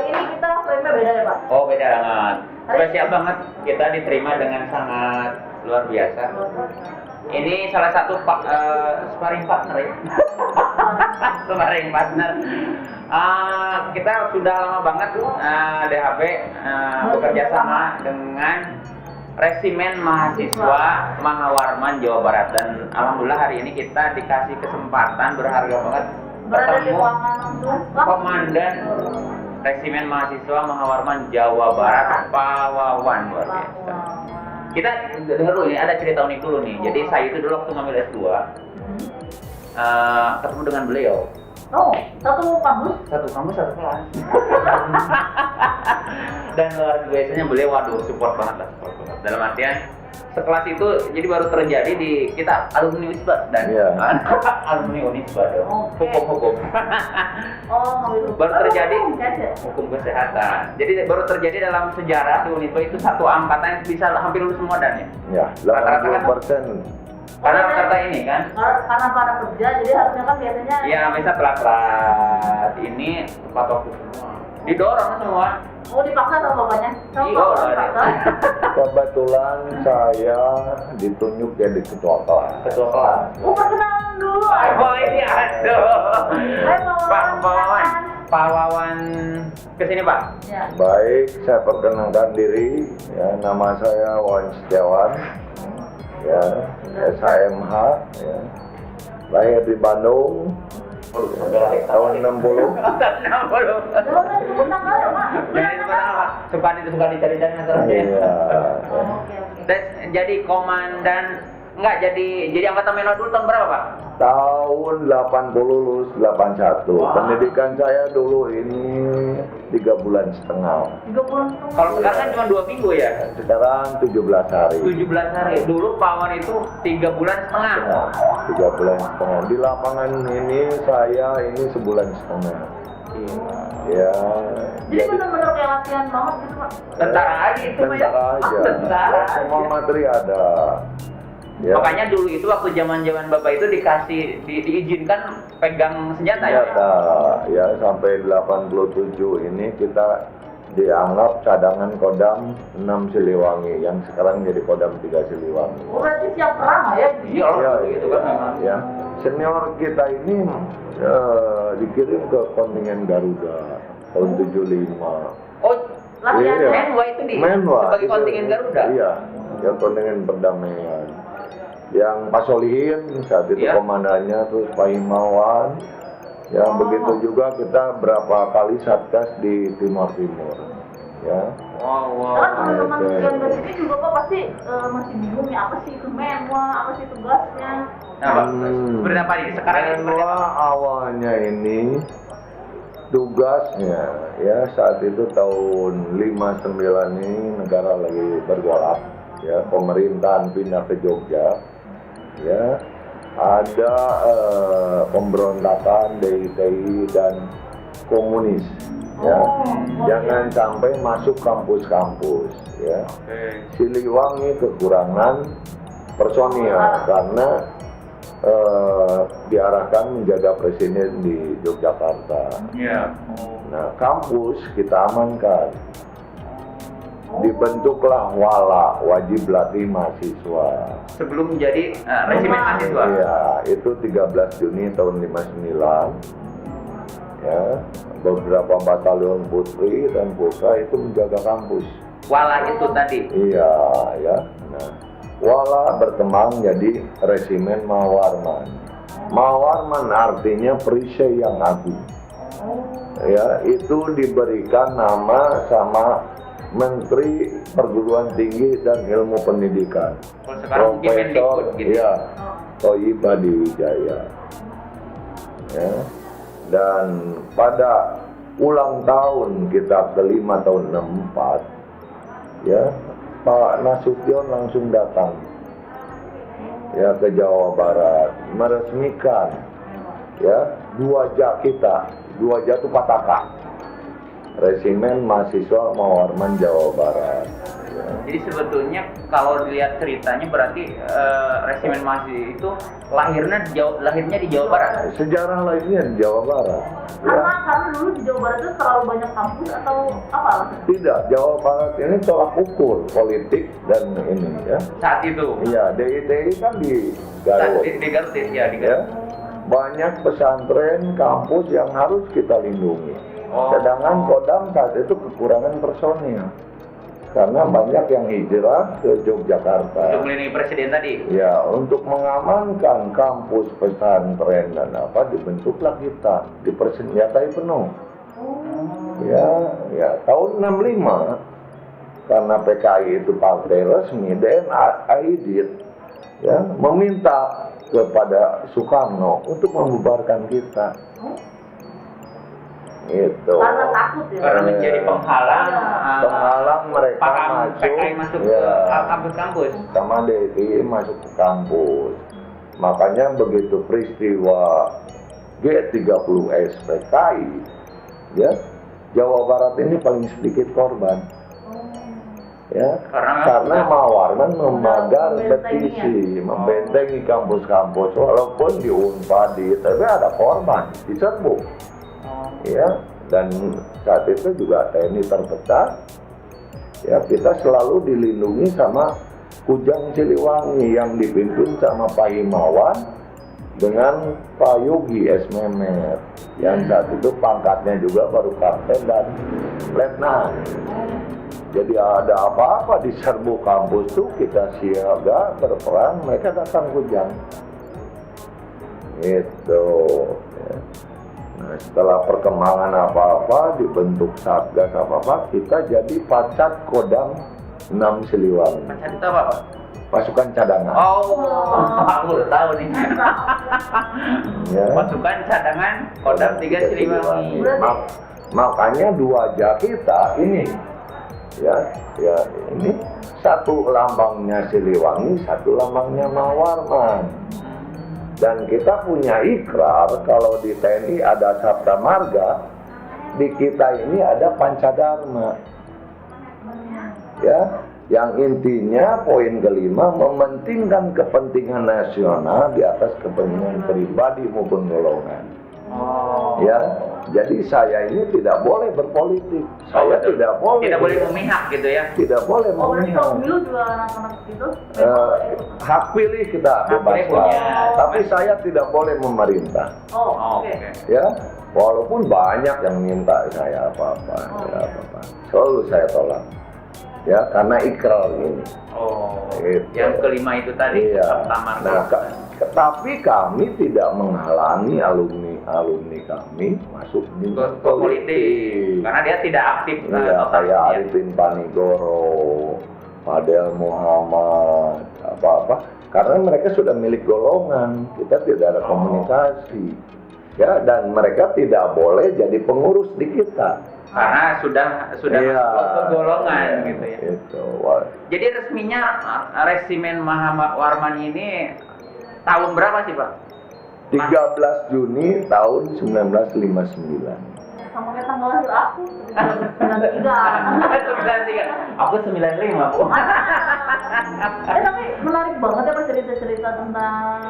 hari ini kita frame-nya beda ya Pak? Oh beda banget. Spesial banget, kita diterima dengan sangat luar biasa. Ini salah satu sparring partner ya. Sparring partner. Kita sudah lama banget DHB bekerja sama dengan Resimen Mahasiswa Mahawarman Jawa Barat, dan alhamdulillah hari ini kita dikasih kesempatan berharga banget Berada di ketemu ruangan Komandan Resimen Mahasiswa Mahawarman Jawa Barat, Pak Wawan, luar biasa. Kita dengar dulu, ini ada cerita unik dulu nih. Jadi saya itu dulu waktu ngambil S2 ketemu dengan beliau. Oh, satu kampus? Satu kampus, satu kelas. Dan luar biasanya beliau, waduh, support banget lah, support banget. Dalam artian sekelas itu jadi baru terjadi di kita alumni Unisba dan alumni Unisba dong. Hukum. Baru terjadi hukum kesehatan. Jadi baru terjadi dalam sejarah di Unisba itu satu angkatan yang bisa hampir lulus semua dan ya. 80%. Karena rata-rata ini kan. Karena pada kerja, jadi harusnya kan biasanya. Iya, misal telat ini tepat waktu semua. Didorong semua. Oh, dipaksa sama bapaknya? Kebetulan saya ditunjuk jadi ketua kelas. Ketua kelas. Oh, perkenalan dulu. Oh ini aduh. Pak Wawan kesini Pak. Ya. Baik, saya perkenalkan diri. Ya, nama saya Wawan Setiawan. Ya, SHMH. Ya. Lahir di Bandung. Tahun 60. Suka dicari dan masalahnya. Jadi komandan jadi anggota Menwa dulu tahun berapa Pak? Tahun 80 lulus 81. Pendidikan saya dulu ini 3 bulan setengah. 3 bulan setengah. Kalau sekarang kan cuma 2 minggu ya? Sekarang 17 hari. 17 hari. Dulu Pak Wawan itu 3 bulan setengah. 3 bulan setengah. Di lapangan ini saya ini sebulan setengah. Ya. Jadi benar-benar kayak latihan banget gitu Pak. Tentara aja itu Pak ya? Tentara aja. Tentara. Semua materi ada. Ya. Makanya dulu itu waktu zaman Bapak itu diizinkan pegang senjata ya? Ya, sampai 87 ini kita dianggap cadangan Kodam 6 Siliwangi yang sekarang jadi Kodam 3 Siliwangi. Oh, berarti siap perang ya? Iya, gitu kan memang. Ya. Senior kita ini dikirim ke kontingen Garuda tahun 75. Oh, latihan Iya. Menwa itu sebagai kontingen Garuda? Iya, ya kontingen perdamaian. Yang Pak Solihin saat itu komandannya, terus Pak Himawan. Ya, begitu juga kita berapa kali satgas di Timur. Ya. Wow. Teman-teman yang di sini juga Pak pasti masih bingung ya, apa sih itu Menwa, apa sih tugasnya? Nah, Pak, seperti apa ini sekarang ini? Menwa awalnya ini tugasnya ya saat itu tahun 59 ini negara lagi bergolak ya, pemerintahan pindah ke Jogja ya, ada pemberontakan DITI dan komunis ya, jangan sampai masuk kampus-kampus ya. Siliwangi kekurangan personil karena diarahkan menjaga presiden di Yogyakarta. Iya. Nah, kampus kita amankan. Dibentuklah WALA, wajib latih mahasiswa. Sebelum menjadi resimen mahasiswa. Iya, itu 13 Juni tahun 59. Ya, beberapa batalion putri dan putra itu menjaga kampus. Wala itu tadi. Iya, ya. Nah, WALA berkembang jadi Resimen Mahawarman. Mahawarman artinya perisai yang agung. Ya, itu diberikan nama sama Menteri Perguruan Tinggi dan Ilmu Pendidikan, Profesor gitu. Ya, Toyib Hadiwijaya. Ya. Dan pada ulang tahun kita kelima tahun 64, ya, Pak Nasution langsung datang ya ke Jawa Barat meresmikan ya 2J kita, 2J itu Pataka, Resimen Mahasiswa Mahawarman Jawa Barat ya. Jadi sebetulnya kalau dilihat ceritanya berarti resimen mahasiswa itu lahirnya di Jawa Barat. Sejarah lainnya di Jawa Barat. Karena dulu di Jawa Barat itu terlalu banyak kampus atau apa? Tidak, Jawa Barat ini tolak ukur politik dan ini ya. Saat itu. Iya, DITI kan di Garut. Di Garut ya, di Ya. Garut. Banyak pesantren, kampus yang harus kita lindungi. Sedangkan Kodam saat itu kekurangan personil. Karena banyak yang hijrah ke Yogyakarta. Untuk melindungi presiden tadi. Ya, untuk mengamankan kampus, pesantren dan apa dibentuklah kita, dipersenjatai penuh. Ya, tahun 65 karena PKI itu partai resmi, dan Aidit ya meminta kepada Soekarno untuk membubarkan kita. Itu. Karena takut ya. Karena menjadi penghalang mereka paham masuk, PKI masuk ke kampus-kampus. sama DIY masuk ke kampus. Makanya begitu peristiwa G30S PKI, ya Jawa Barat ini paling sedikit korban. Ya, karena Mawarman memagar petisi, membentengi kampus-kampus, walaupun di Unpad, tapi ada korban, diserbu. Ya, dan saat itu juga TNI terpecah. Ya, kita selalu dilindungi sama Kujang Siliwangi yang dipimpin sama Pak Himawan dengan Pak Yogi S. Memet, yang saat itu pangkatnya juga baru kapten dan letnan. Jadi ada apa-apa di serbu kampus tuh kita siaga berperang, mereka datang Kujang. Itu. Ya. Nah, setelah perkembangan apa-apa, dibentuk Satgas apa-apa, kita jadi Pacat Kodam 6 Siliwangi. Pacat itu apa, Pak? Pasukan cadangan. Oh, aku udah tahu nih. Ya. Pasukan cadangan Kodam 3 Siliwangi. Makanya 2 kita ini, ya ini satu lambangnya Siliwangi, satu lambangnya Mawarman. Dan kita punya ikrar kalau di TNI ada Sabta Marga, di kita ini ada Pancadharma. Ya, yang intinya poin kelima mementingkan kepentingan nasional di atas kepentingan pribadi maupun golongan. Ya, jadi saya ini tidak boleh berpolitik. Saya tidak boleh memihak gitu ya. Tidak boleh memihak. Pemilu juga anak-anak itu. Hak pilih kita bebaskan. Tapi saya tidak boleh memerintah. Oke. Ya, walaupun banyak yang minta saya apa-apa, selalu saya tolak. Ya, karena ikrar ini. Gitu. Yang kelima itu tadi. Iya. Nah, tapi kami tidak menghalangi alumni kami masuk di politik. Karena dia tidak aktif. Iya, kayak Arifin Panigoro, Fadel Muhammad, apa-apa. Karena mereka sudah milik golongan, kita tidak ada komunikasi. Ya, dan mereka tidak boleh jadi pengurus di kita. Karena sudah masuk ke golongan gitu ya. Jadi resminya resimen Mahawarman ini tahun berapa sih, Pak? 13 Juni tahun 1959. Sama kayak tanggal lahir aku. 93. Aku 95, Bu. Tapi menarik banget ya Pak cerita-cerita tentang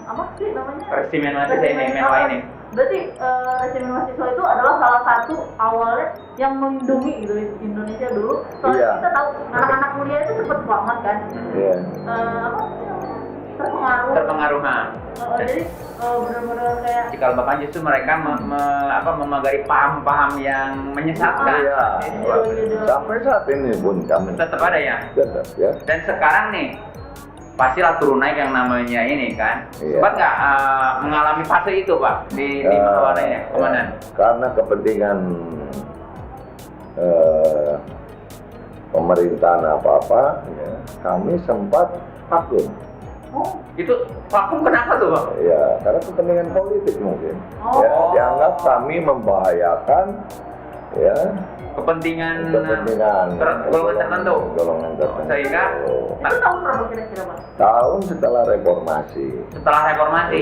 apa sih namanya? Resimen mahasiswa ini. Berarti resimen mahasiswa itu adalah salah satu awalnya yang melindungi gitu Indonesia dulu. Soalnya kita tahu anak-anak kuliah itu cepet banget kan. Iya. Terpengaruh. Jadi benar-benar kayak cikal bakal justru mereka memagari paham-paham yang menyesatkan. Iya. Sampai saat ini pun kami tetap ada ya. Tetap ya. Dan sekarang nih pastilah turun naik yang namanya ini kan. Sempat nggak mengalami fase itu, Pak, di Mahawarman ya, Komandan? Karena kepentingan pemerintahan apa-apa, ya, kami sempat vakum. Itu vakum kenapa tuh, Pak? Ya, karena kepentingan politik mungkin. Ya, dianggap kami membahayakan, ya. Kepentingan golongan tertentu. Sehingga itu tahun berapa kira-kira, Pak? Tahun setelah reformasi.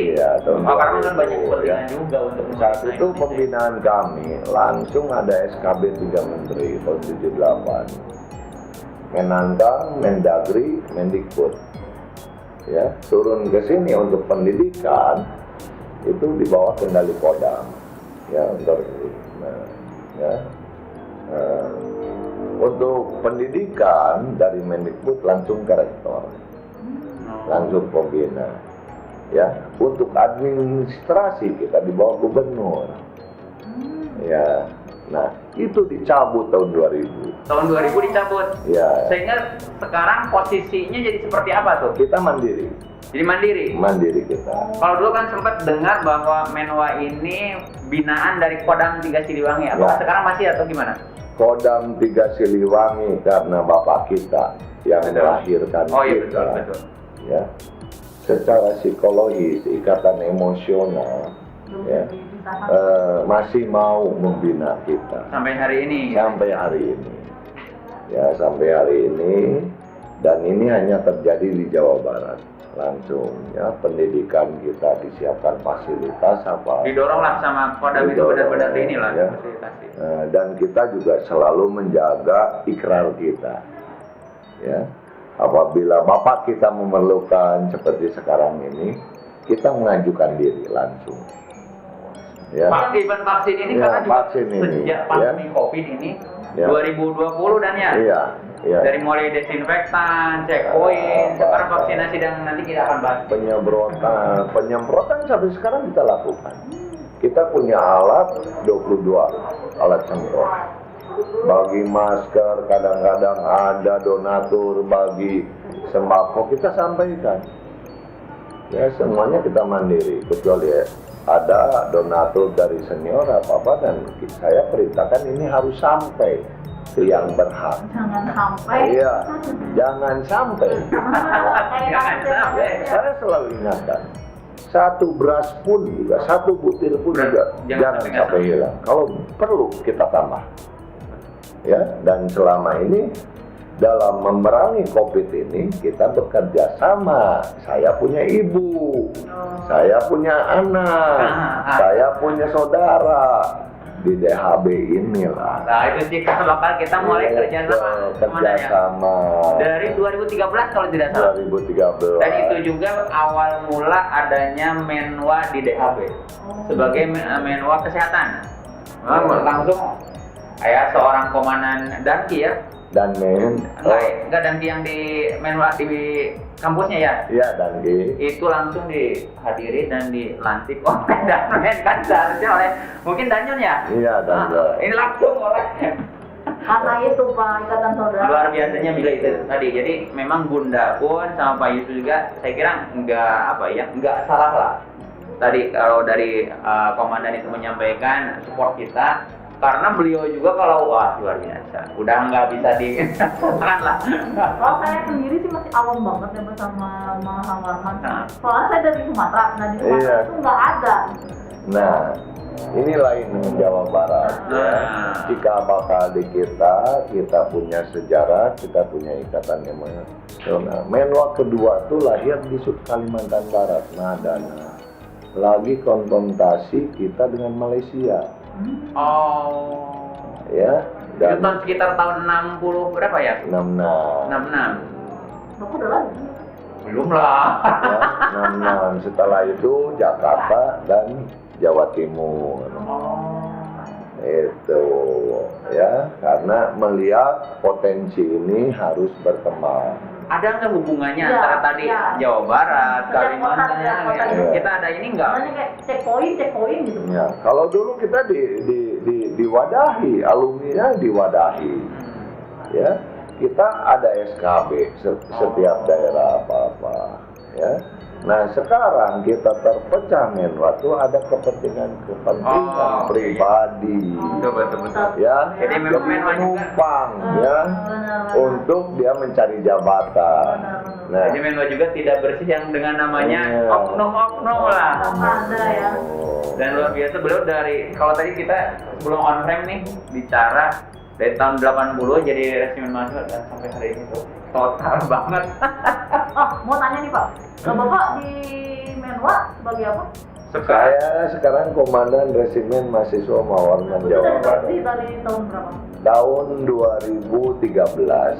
Iya, tahun karena kan banyak kepentingan juga untuk saat itu pembinaan kami langsung ada SKB 3 Menteri tahun 78. Menantang Mendagri, Mendikbud. Ya, turun ke sini untuk pendidikan itu di bawah kendali Kodam. Ya, untuk pendidikan dari Mendikbud langsung ke rektor, langsung pembina. Ya, untuk administrasi kita di bawah gubernur. Ya, nah itu dicabut tahun 2000. Tahun 2000 dicabut. Ya. Sehingga sekarang posisinya jadi seperti apa tuh? Kita mandiri. Jadi mandiri. Mandiri kita. Kalau dulu kan sempat dengar bahwa Menwa ini binaan dari Kodam 3 Siliwangi. Apakah Ya. sekarang masih atau gimana? Kodam 3 Siliwangi karena bapak kita yang Betul. melahirkan Oh iya, kita. betul. Ya. Secara psikologis, ikatan emosional, ya, masih mau membina kita Sampai hari ini. sampai hari ini. Ya, sampai hari ini, dan ini hanya terjadi di Jawa Barat langsung. Ya, pendidikan kita disiapkan fasilitas apa? Didoronglah sama Kodam itu Didorong, benar-benar inilah ya. fasilitasi. Dan kita juga selalu menjaga ikrar kita. Ya, apabila bapak kita memerlukan seperti sekarang ini, kita mengajukan diri langsung. Ya, Event vaksin ini Ya, karena juga vaksin ini, sejak pandemi COVID ini Ya. 2020 dan ya. iya, iya. Dari mulai desinfektan, checkpoint, sekarang vaksinasi dan nanti kita akan bahas. Penyemprotan sampai sekarang kita lakukan. Kita punya alat 22 alat semprot. Bagi masker, kadang-kadang ada donatur bagi sembako, kita sampaikan. Ya, semuanya kita mandiri, kecuali ada donatur dari senior apa-apa, dan saya perintahkan ini harus sampai ke yang berhak. Jangan sampai. Iya, jangan sampai. Jangan sampai. Ya, saya selalu ingatkan, satu beras pun juga, satu butir pun juga jangan sampai hilang. Kalau perlu kita tambah. Ya, dan selama ini dalam memerangi COVID ini kita bekerja sama. Saya punya ibu, saya punya anak, saya punya saudara di DHB inilah. Nah itu sih kan lokal kita mulai kerja sama dari 2013 kalau tidak salah. 2013. Dan itu juga awal mula adanya Menwa di DHB sebagai Menwa Kesehatan. Langsung kayak seorang komandan Danki ya. Dan Enggak Danki yang di Menwa di kampusnya ya. Iya, Danki. Itu langsung dihadiri dan dilantik oleh Danmen kan seharusnya oleh mungkin Danyon ya. Iya, Danyon. Ini langsung oleh. Karena itu Pak, ikatan saudara. Luar biasanya bila itu tadi. Jadi memang Bunda pun sama Pak Yusuf juga saya kira nggak salah lah. Tadi kalau dari komandan itu menyampaikan support kita, karena beliau juga kalau luar biasa, udah nggak bisa dikatakan lah. Kalau saya sendiri sih masih awam banget ya bersama Mahal Warman. Nah. Soalnya saya dari Sumatera, nah di Sumatera Iya. itu nggak ada. Nah, ini lain dengan Jawa Barat. Ya. Jika bakal di kita punya sejarah, kita punya ikatan emosional. Menwa kedua tuh lahir di Kalimantan Barat, Madana. Lagi konfrontasi kita dengan Malaysia. Oh. Ya, Itu dan tahun sekitar tahun 60 berapa ya? 66. 66. Bapak udah lagi. Belum lah. Ya, 66. Setelah itu Jakarta dan Jawa Timur. Itu ya, karena melihat potensi ini harus berkembang. Ada nggak hubungannya Ya, antara tadi ya. Jawa Barat, Setiap Kalimantan, kota, setiap kota ya? gitu. Kita ada ini nggak? Makanya kayak checkpoint gitu. Ya, kalau dulu kita diwadahi, alumninya diwadahi. Ya, kita ada SKB setiap daerah apa-apa. Ya. Nah, sekarang kita terpecah Menwa itu ada kepentingan pribadi. Betul. Ya, Jadi memang Menwa juga. menumpang ya untuk dia mencari jabatan. Nah, Jadi Menwa juga tidak bersih yang dengan namanya Iya. oknum-oknum lah. Ada ya. Dan luar biasa beliau dari, kalau tadi kita sebelum on frame nih bicara dari tahun 80 jadi resimen mahasiswa dan sampai hari ini tuh total banget. Oh, mau tanya nih Pak. Bapak di Menwa sebagai apa? saya sekarang komandan resimen mahasiswa Mawarman Itu Jawa dari Barat. berarti dari tahun berapa? Tahun 2013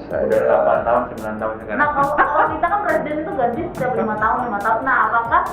saya. Udah 8 tahun, 9 tahun sekarang. Nah kalau kita kan presiden itu ganti setiap 5 tahun. Nah apakah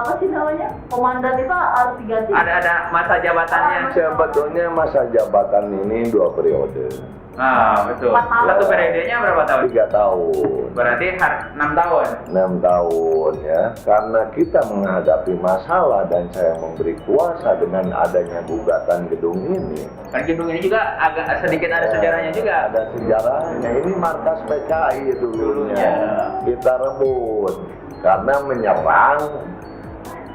apa sih namanya komandan itu harus diganti? Ada masa jabatannya. Sebetulnya masa jabatan ini 2 periode. Ah, betul. 4 tahun. Satu periodenya berapa tahun? 3 tahun. Berarti 6 tahun. 6 tahun ya. Karena kita menghadapi masalah dan saya memberi kuasa dengan adanya gugatan gedung ini. Kan gedung ini juga agak sedikit ada sejarahnya juga. Ada sejarahnya. Ini markas PKI dulunya. Kita rebut karena menyerang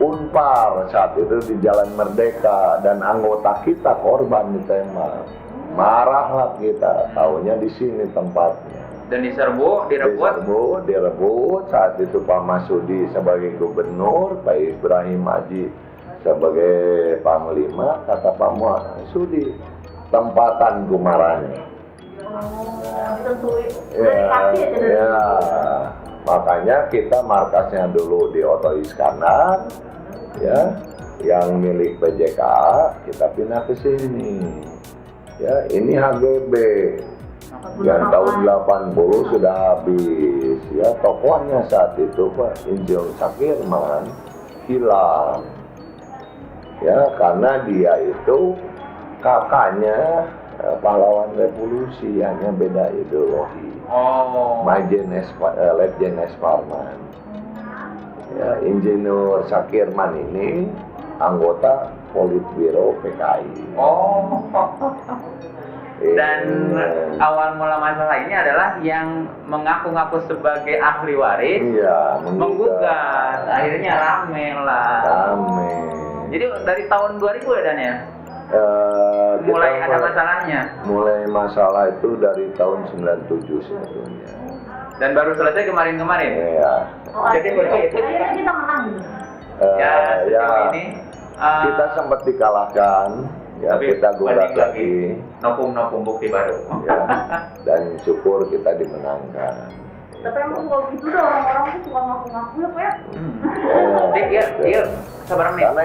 Unpar saat itu di Jalan Merdeka dan anggota kita korban ditembak. Marahlah kita, taunya di sini tempatnya. Dan diserbu, direbut. Saat itu Pak Masudi sebagai gubernur, Pak Ibrahim Haji sebagai panglima, kata Pak Masudi, tempatan Gumaranya. Ya, makanya kita markasnya dulu di Oto Iskandar, ya, yang milik PJK, kita pindah ke sini. Ya, ini HGB yang tahun 80 sudah habis. Ya, tokohnya saat itu Pak Insinyur Sakirman hilang. Ya, karena dia itu kakaknya pahlawan revolusi, hanya beda ideologi. Letjen Esparman. Ya, Insinyur Sakirman ini anggota Politbiro PKI. Dan awal mula masalah ini adalah yang mengaku-ngaku sebagai ahli waris, menggugat. Akhirnya rame lah. Jadi dari tahun 2000 ya Dan ya? Mulai ada masalahnya. Mulai masalah itu dari tahun 97 sebetulnya. Dan baru selesai kemarin-kemarin. Iya. Jadi begitu. Akhirnya kita menang. Sejauh ini kita sempat dikalahkan, ya, tapi kita gugat lagi. Nopung bukti baru. Ya, dan syukur kita dimenangkan. Tapi emang kalau gitu dah orang-orang tuh suka ngaku-ngaku ya Pak ya. Dia sabar nih. Karena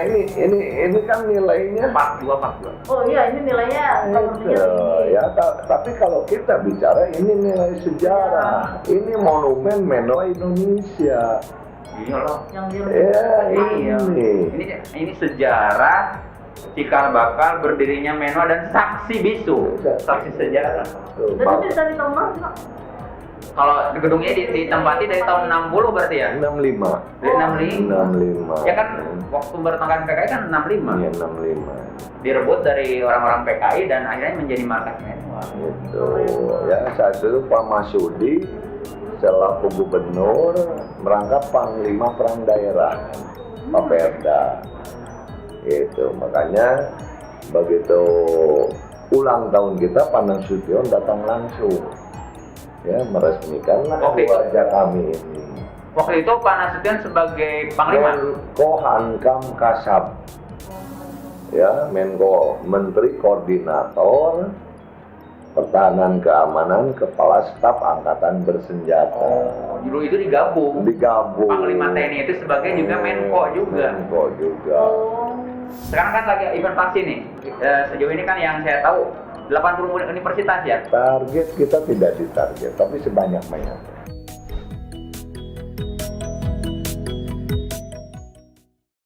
ini kan nilainya 42. Oh iya, ini nilainya sepertinya tinggi. ya, tapi kalau kita bicara ini nilai sejarah, ini monumen Menwa Indonesia. Iya loh. Ini sejarah cikal bakal berdirinya Menwa dan saksi bisu, saksi sejarah. Jadi dari tahun berapa sih Pak? Kalau gedungnya ditempati dari tahun 60 berarti ya? 65. Dari 65. Ya kan waktu bertengkar PKI kan 65. Iya, 65. Direbut dari orang-orang PKI dan akhirnya menjadi markas Menwa. Gitu. Ya, saat itu Pak Masudi selaku gubernur merangkap panglima perang daerah, Pak Perda. Itu makanya begitu ulang tahun kita, Pak Nasution datang langsung, ya, meresmikanlah wajah kami ini. Waktu itu Pak Nasution sebagai panglima. Menko Hankam Kasab, ya, Menko Menteri Koordinator Pertahanan Keamanan, Kepala Staf Angkatan Bersenjata. Dulu itu digabung. Panglima TNI itu sebagai juga Menko juga. Sekarang kan lagi event vaksin nih. Sejauh ini kan yang saya tahu 80 universitas ya. Target kita tidak ditarget, tapi sebanyak-banyaknya.